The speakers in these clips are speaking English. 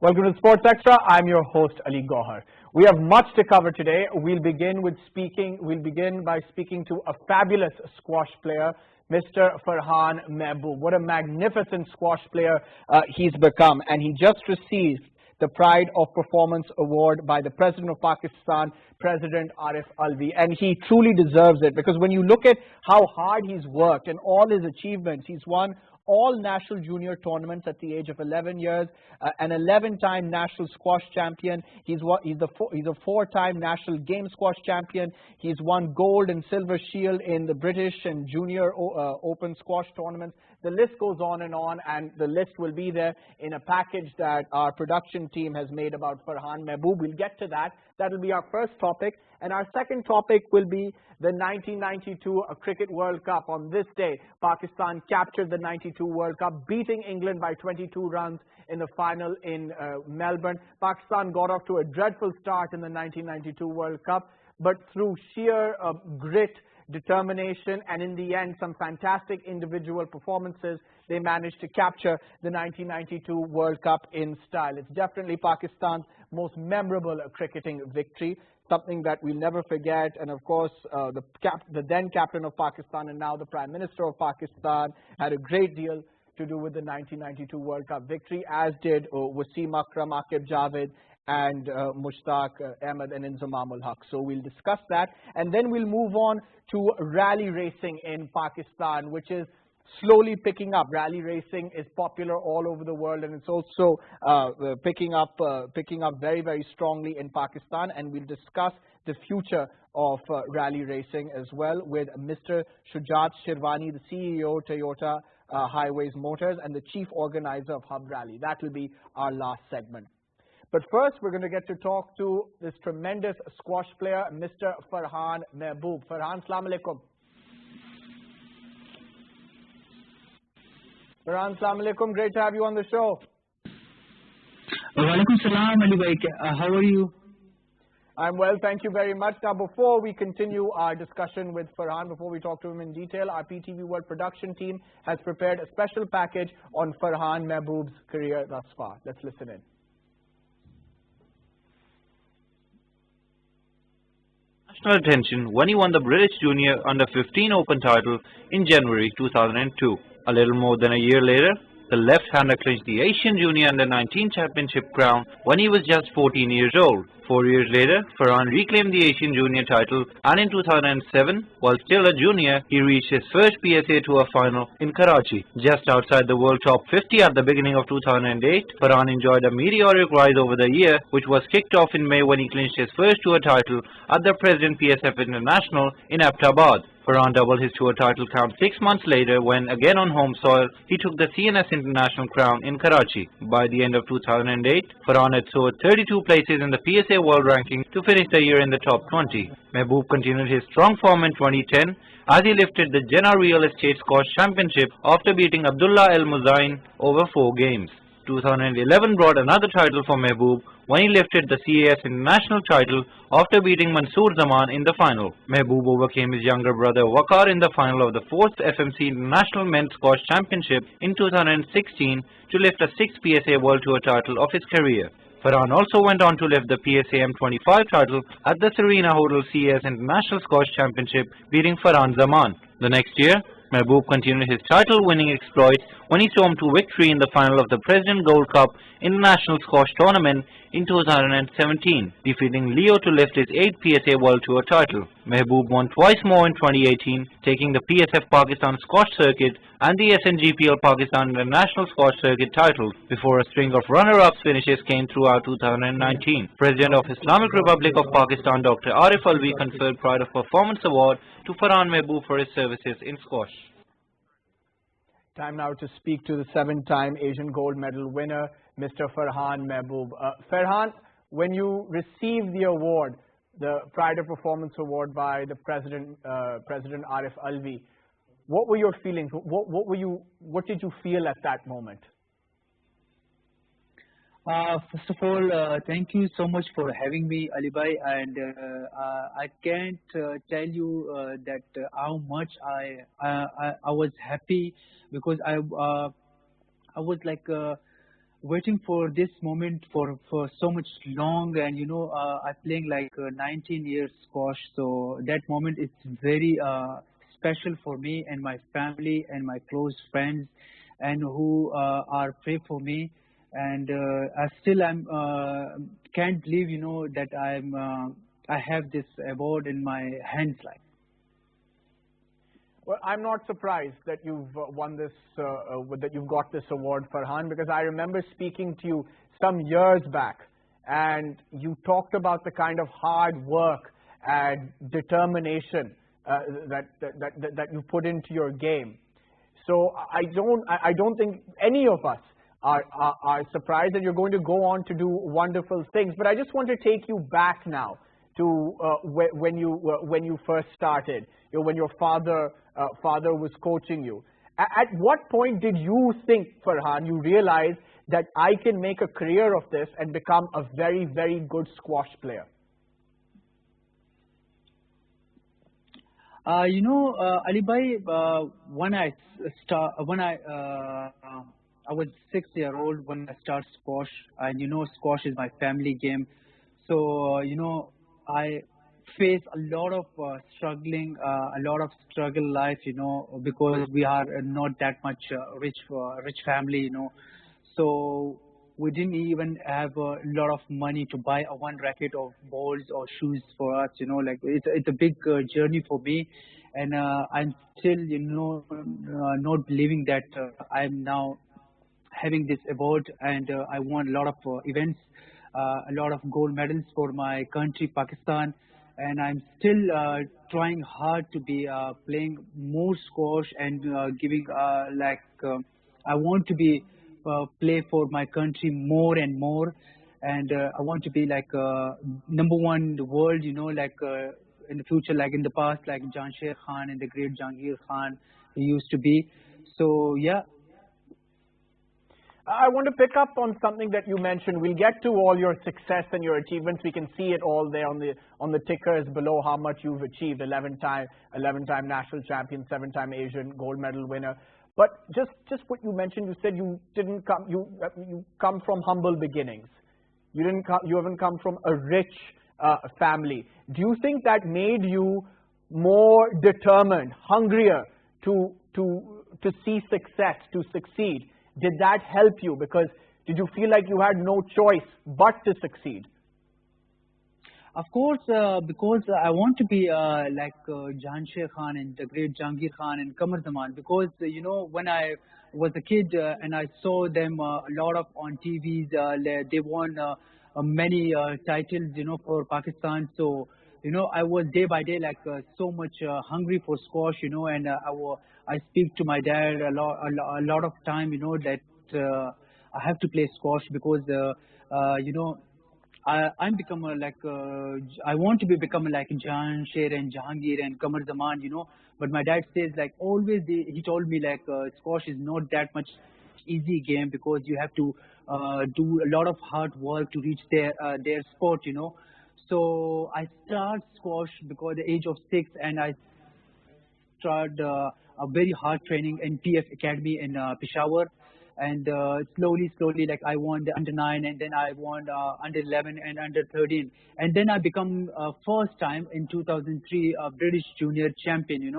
Welcome to Sports Extra. I'm your host Ali Gohar. We have much to cover today. We'll begin by speaking to a fabulous squash player, Mr. Farhan Mehboob. What a magnificent squash player he's become, and he just received the Pride of Performance Award by the President of Pakistan, President Arif Alvi. And he truly deserves it, because when you look at how hard he's worked and all his achievements, he's won all national junior tournaments at the age of 11 years, an 11-time national squash champion. He's a 4-time national game squash champion. He's won gold and silver shield in the British and junior open squash tournaments. The list goes on, and the list will be there in a package that our production team has made about Farhan Mehboob. We'll get to that. That will be our first topic. And our second topic will be the 1992 Cricket World Cup. On this day, Pakistan captured the 92 World Cup, beating England by 22 runs in the final in Melbourne. Pakistan got off to a dreadful start in the 1992 World Cup, but through sheer grit, determination, and in the end some fantastic individual performances, they managed to capture the 1992 World Cup in style. It's definitely Pakistan's most memorable cricketing victory, something that we'll never forget. And of course, the then captain of Pakistan and now the Prime Minister of Pakistan had a great deal to do with the 1992 World Cup victory, as did Wasim Akram, Aqib Javed, and Mushtaq Ahmed and Inzamam ul Haq. So we'll discuss that, and then we'll move on to rally racing in Pakistan, which is slowly picking up. Rally racing is popular all over the world, and it's also picking up very, very strongly in Pakistan. And we'll discuss the future of rally racing as well with Mr. Shujat Shirwani, the CEO, Toyota Highways Motors, and the chief organizer of Hub Rally. That will be our last segment. But first, we're going to get to talk to this tremendous squash player, Mr. Farhan Mehboob. Farhan, Assalamu Alaikum. Farhan, Assalamu Alaikum. Great to have you on the show. Walaikum salam, Ali bhai. How are you? I'm well, thank you very much. Now, before we continue our discussion with Farhan, before we talk to him in detail, our PTV World production team has prepared a special package on Farhan Mehboob's career thus far. Let's listen in. National attention when he won the British Junior Under-15 Open title in January 2002. A little more than a year later, the left-hander clinched the Asian Junior Under-19 Championship crown when he was just 14 years old. 4 years later, Farhan reclaimed the Asian Junior title, and in 2007, while still a junior, he reached his first PSA Tour final in Karachi. Just outside the world top 50 at the beginning of 2008, Farhan enjoyed a meteoric rise over the year, which was kicked off in May when he clinched his first tour title at the President PSF International in Abbas. Farhan doubled his tour title count 6 months later when, again on home soil, he took the CNS International crown in Karachi. By the end of 2008, Farhan had soared 32 places in the PSA World Ranking to finish the year in the top 20. Mehboob continued his strong form in 2010 as he lifted the Jeddah Real Estate Squash Championship after beating Abdullah El Muzain over 4 games. 2011 brought another title for Mehboob when he lifted the CAS International title after beating Mansoor Zaman in the final. Mehboob overcame his younger brother Waqar in the final of the 4th FMC International Men's Squash Championship in 2016 to lift a 6th PSA World Tour title of his career. Farhan also went on to lift the PSA M25 title at the Serena Hotel CAS International Squash Championship, beating Farhan Zaman. The next year, Mehboob continued his title-winning exploits when he stormed to victory in the final of the President Gold Cup International Squash Tournament in 2017, defeating Leo to lift his 8th PSA World Tour title. Mehboob won twice more in 2018, taking the PSF Pakistan Squash Circuit and the SNGPL Pakistan International Squash Circuit titles, before a string of runner-ups finishes came throughout 2019. President of Islamic Republic of Pakistan Dr. Arif Alvi conferred Pride of Performance Award to Farhan Mehboob for his services in squash. Time now to speak to the 7-time Asian gold medal winner, Mr. Farhan Mehboob. Farhan, when you received the award, the Pride of Performance Award by the President Arif Alvi, what were your feelings? What did you feel at that moment? First of all, thank you so much for having me, Ali bhai, and I can't tell you that how much I was happy, because I was like waiting for this moment for so much long, and I'm playing like 19 years squash, so that moment is very special for me and my family and my close friends, and who are pray for me. And I still I'm can't believe that I have this award in my hands, like. Well, I'm not surprised that you've won this, that you've got this award, Farhan, because I remember speaking to you some years back, and you talked about the kind of hard work and determination that you put into your game. So I don't think any of us are surprised that you're going to go on to do wonderful things. But I just want to take you back now to when you first started, when your father was coaching you. At what point did you think, Farhan, you realized that I can make a career of this and become a very, very good squash player? Ali Bhai, when I was 6 years old when I started squash, and squash is my family game. So I face a lot of struggle life, because we are not that much rich family, So we didn't even have a lot of money to buy one racket of balls or shoes for us, like it's a big journey for me. And I'm still, not believing that I'm now having this award, and I won a lot of events, a lot of gold medals for my country, Pakistan. And I'm still trying hard to be playing more squash and giving I want to be play for my country more and more, and I want to be like number one in the world, in the future, like in the past, like Jansher Khan and the great Jahangir Khan used to be. So yeah. I want to pick up on something that you mentioned. We'll get to all your success and your achievements. We can see it all there on the tickers below, how much you've achieved. 11-time national champion, 7-time Asian gold medal winner. But just what you mentioned, you said you come from humble beginnings. You haven't come from a rich family. Do you think that made you more determined, hungrier to see success, to succeed? Did that help you? Because did you feel like you had no choice but to succeed? Of course, because I want to be like Jansher Khan and the great Jahangir Khan and Qamar Zaman. Because when I was a kid and I saw them a lot of on TVs, they won many titles, for Pakistan. So I was day by day like so much hungry for squash, and I speak to my dad a lot of time, that I have to play squash because I'm become I want to become like Jansher and Jahangir and Qamar Zaman, But my dad says like always he told me like squash is not that much easy game because you have to do a lot of hard work to reach their sport, So I started squash because at the age of 6, and I started a very hard training in PF Academy in Peshawar. And slowly, like I won the under 9, and then I won under 11 and under 13. And then I become first time in 2003 British junior champion,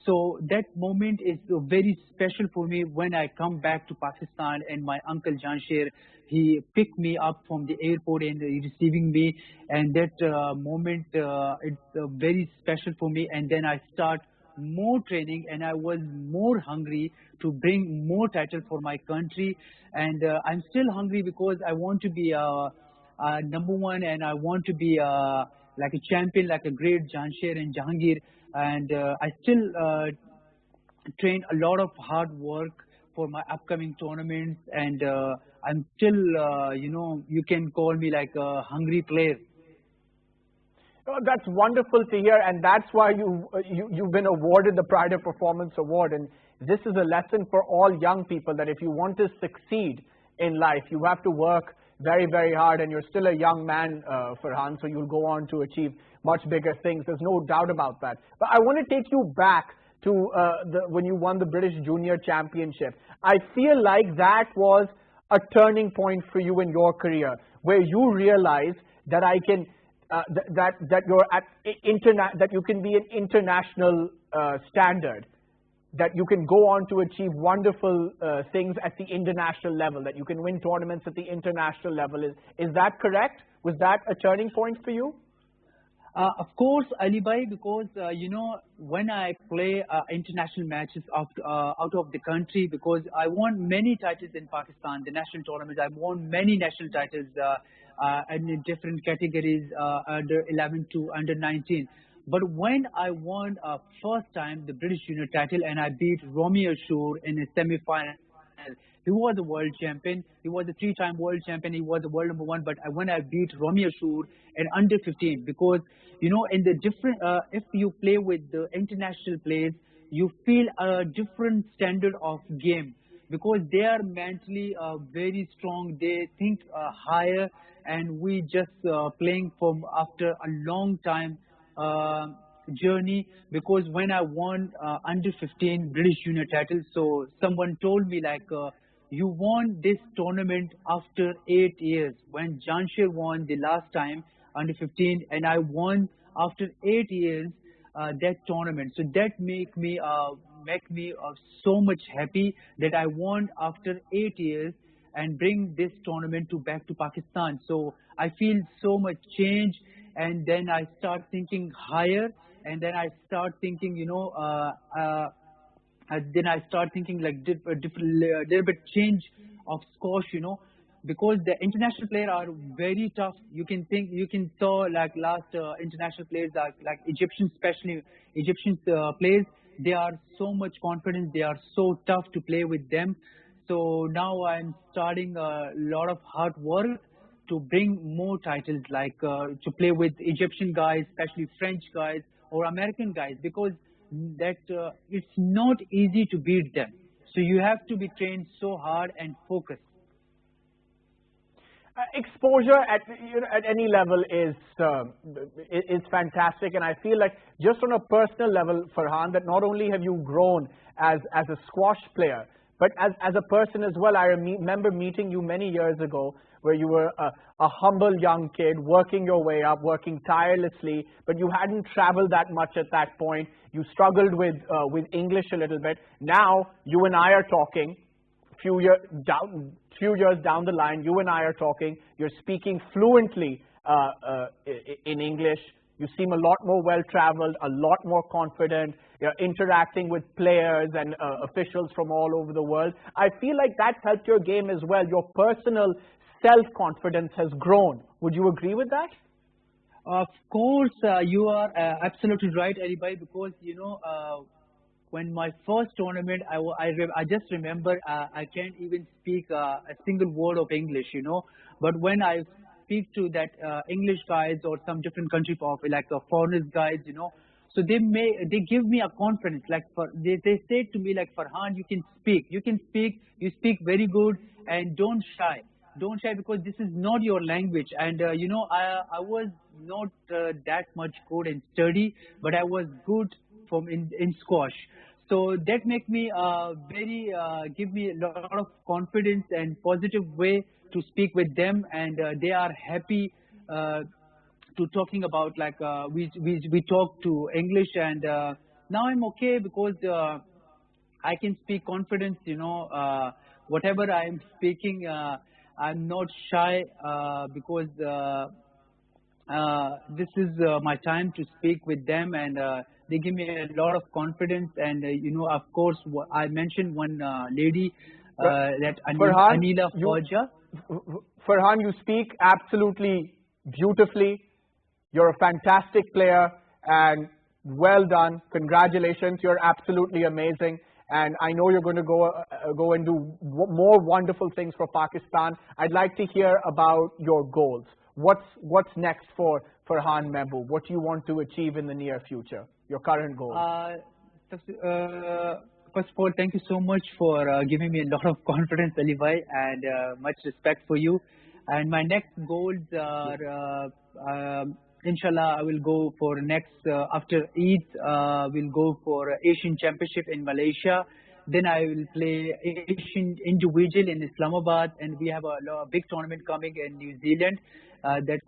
So that moment is very special for me when I come back to Pakistan, and my uncle Jansher, he picked me up from the airport and receiving me. And that moment, it's very special for me. And then I start more training, and I was more hungry to bring more title for my country. And I'm still hungry because I want to be number one, and I want to be like a champion, like a great Jansher and Jahangir. And I still train a lot of hard work for my upcoming tournaments, and I'm still, you can call me like a hungry player. Oh, that's wonderful to hear, and that's why you've been awarded the Pride of Performance Award. And this is a lesson for all young people that if you want to succeed in life, you have to work very, very hard. And you're still a young man, Farhan, so you'll go on to achieve much bigger things. There's no doubt about that. But I want to take you back to when you won the British Junior Championship. I feel like that was a turning point for you in your career where you realize that I can that you're at that you can be an international standard, that you can go on to achieve wonderful things at the international level, that you can win tournaments at the international level. Is that correct? Was that a turning point for you? Of course, Ali Bhai, because you know, when I play international matches out of the country, because I won many titles in Pakistan, the national tournaments. I won many national titles in different categories, under 11 to under 19. But when I won first time the British junior title and I beat Romeo Shore in a semi-final, he was a world champion. He was a three-time world champion. He was a world number one. But when I beat Romeo Shore in under 15, because you know, in the different, if you play with the international players, you feel a different standard of game because they are mentally very strong. They think higher, and we just playing from after a long time journey. Because when I won under 15 British junior title, so someone told me like, you won this tournament after 8 years. When Jamshir won the last time under 15, and I won after 8 years that tournament. So that make me so much happy that I won after 8 years and bring this tournament back to Pakistan. So I feel so much change, and then I start thinking higher, and then I start thinking, you know, then I start thinking like little bit change of squash, you know, because the international players are very tough. You can saw like last international players like Egyptians, especially Egyptian players. They are so much confident. They are so tough to play with them. So now I'm starting a lot of hard work to bring more titles, like to play with Egyptian guys, especially French guys or American guys, because that it's not easy to beat them. So you have to be trained so hard and focused. Exposure at at any level is fantastic, and I feel like just on a personal level, Farhan, that not only have you grown as a squash player, but as a person as well. I remember meeting you many years ago, where you were a humble young kid, working your way up, working tirelessly, but you hadn't traveled that much at that point. You struggled with English a little bit. Now you and I are talking. Few years down the line, you and I are talking. You're speaking fluently in English. You seem a lot more well-traveled, a lot more confident. You're interacting with players and officials from all over the world. I feel like that's helped your game as well. Your personal self-confidence has grown. Would you agree with that? Of course, you are absolutely right, Ali Bhai, because you know, when my first tournament, I just remember I can't even speak a single word of English, you know. But when I speak to that English guys or some different country of like foreigners guys, you know, so they give me a confidence. Like they say to me like, Farhan, you speak very good, and don't shy because this is not your language. And you know, I was not that much good in study, but I was good in squash. So that make me give me a lot of confidence and positive way to speak with them, and they are happy to talking about like we talk to English, and now I'm okay because I can speak confidence, you know, whatever I'm speaking, I'm not shy because this is my time to speak with them, and they give me a lot of confidence. And you know, of course, I mentioned one lady that Farhan, Anila Fauja. Farhan, you speak absolutely beautifully. You're a fantastic player, and well done. Congratulations. You're absolutely amazing. And I know you're going to go and do more wonderful things for Pakistan. I'd like to hear about your goals. What's next for Farhan Mehboob? What do you want to achieve in the near future? Your current goals? First of all, thank you so much for giving me a lot of confidence, Ali Bhai, and much respect for you. And my next goals are, inshallah, I will go for next, after Eid, we'll go for Asian Championship in Malaysia. Then I will play Asian individual in Islamabad, and we have a big tournament coming in New Zealand that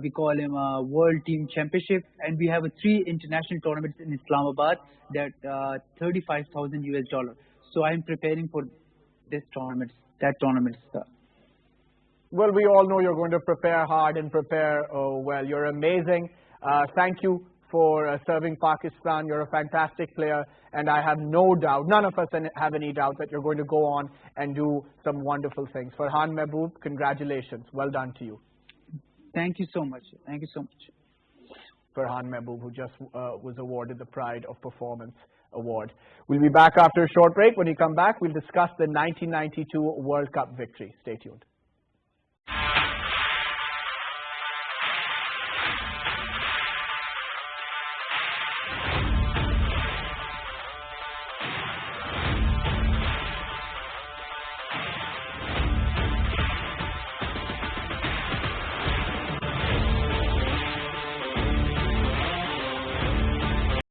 we call him World Team Championship, and we have 3 international tournaments in Islamabad that $35,000. So I'm preparing for that tournament. Well, we all know you're going to prepare hard and prepare well. You're amazing. Thank you for serving Pakistan. You're a fantastic player, and I have no doubt, none of us have any doubt that you're going to go on and do some wonderful things. Farhan Mehboob, congratulations. Well done to you. Thank you so much. Thank you so much. Farhan Mehboob, who just was awarded the Pride of Performance Award. We'll be back after a short break. When we come back, we'll discuss the 1992 World Cup victory. Stay tuned.